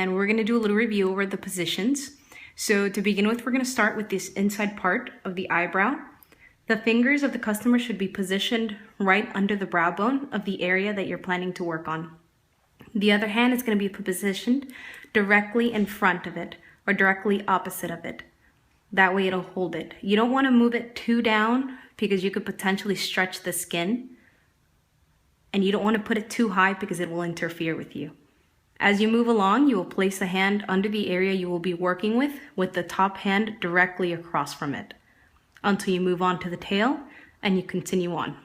and we're going to do a little review over the positions. So to begin with, we're going to start with this inside part of the eyebrow. The fingers of the customer should be positioned right under the brow bone of the area that you're planning to work on. The other hand is going to be positioned directly in front of it or directly opposite of it. That way it'll hold it. You don't want to move it too down because you could potentially stretch the skin. And you don't want to put it too high because it will interfere with you. As you move along, you will place the hand under the area you will be working with the top hand directly across from it, until you move on to the tail and you continue on.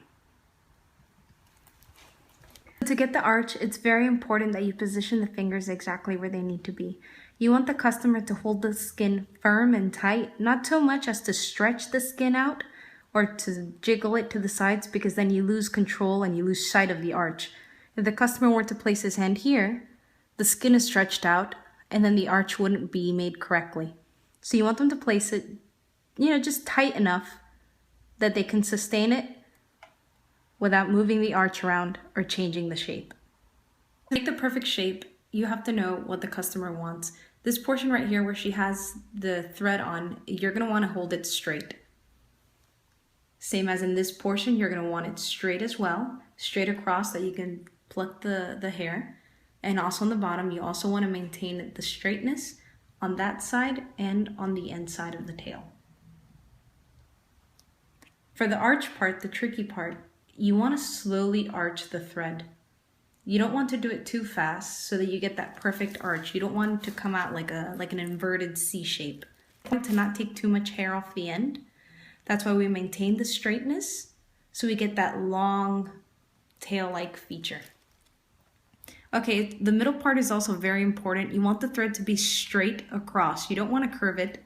To get the arch, it's very important that you position the fingers exactly where they need to be. You want the customer to hold the skin firm and tight, not so much as to stretch the skin out or to jiggle it to the sides, because then you lose control and you lose sight of the arch. If the customer were to place his hand here, the skin is stretched out and then the arch wouldn't be made correctly. So you want them to place it, just tight enough that they can sustain it without moving the arch around or changing the shape. To make the perfect shape, you have to know what the customer wants. This portion right here where she has the thread on, you're going to want to hold it straight. Same as in this portion, you're going to want it straight as well, straight across that you can pluck the hair. And also on the bottom, you also want to maintain the straightness on that side and on the inside of the tail. For the arch part, the tricky part, you want to slowly arch the thread. You don't want to do it too fast so that you get that perfect arch. You don't want it to come out like an inverted C shape. You want to not take too much hair off the end. That's why we maintain the straightness so we get that long tail-like feature. Okay, the middle part is also very important. You want the thread to be straight across. You don't want to curve it,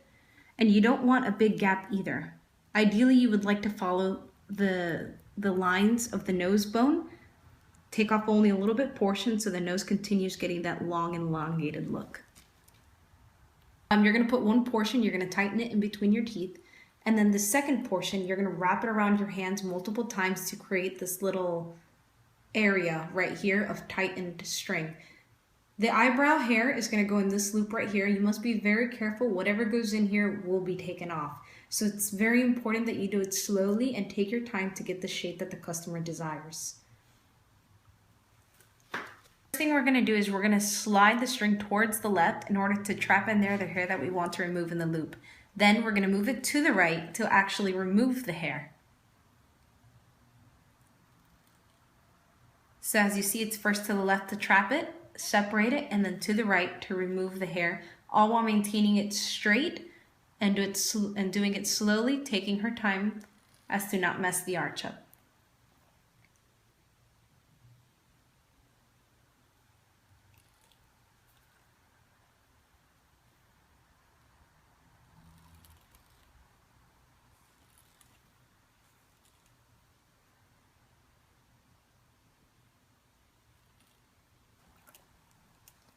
and you don't want a big gap either. Ideally, you would like to follow the lines of the nose bone. Take off only a little bit portion so the nose continues getting that long and elongated look. You're going to put one portion, you're going to tighten it in between your teeth, and then the second portion, you're going to wrap it around your hands multiple times to create this little area right here of tightened string. The eyebrow hair is going to go in this loop right here. You must be very careful. Whatever goes in here will be taken off. So it's very important that you do it slowly and take your time to get the shape that the customer desires. First thing we're going to do is we're going to slide the string towards the left in order to trap in there the hair that we want to remove in the loop. Then we're going to move it to the right to actually remove the hair. So as you see, it's first to the left to trap it, separate it, and then to the right to remove the hair, all while maintaining it straight and doing it slowly, taking her time as to not mess the arch up.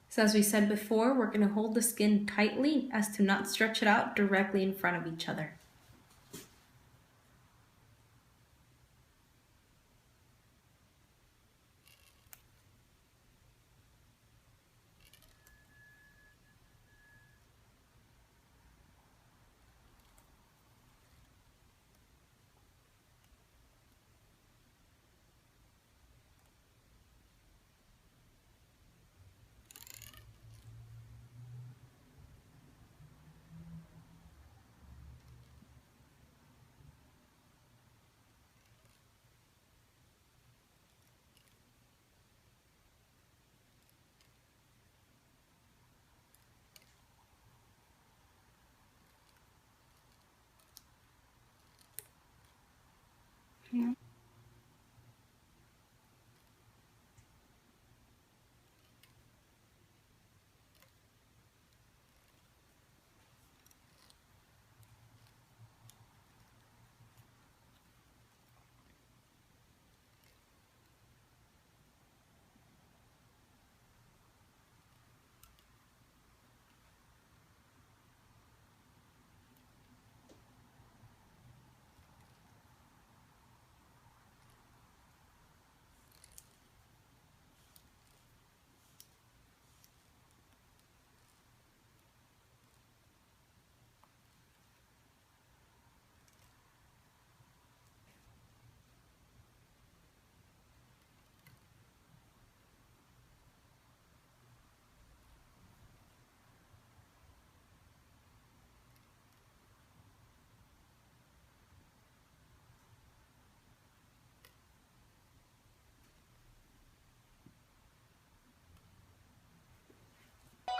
So as we said before, we're going to hold the skin tightly as to not stretch it out directly in front of each other.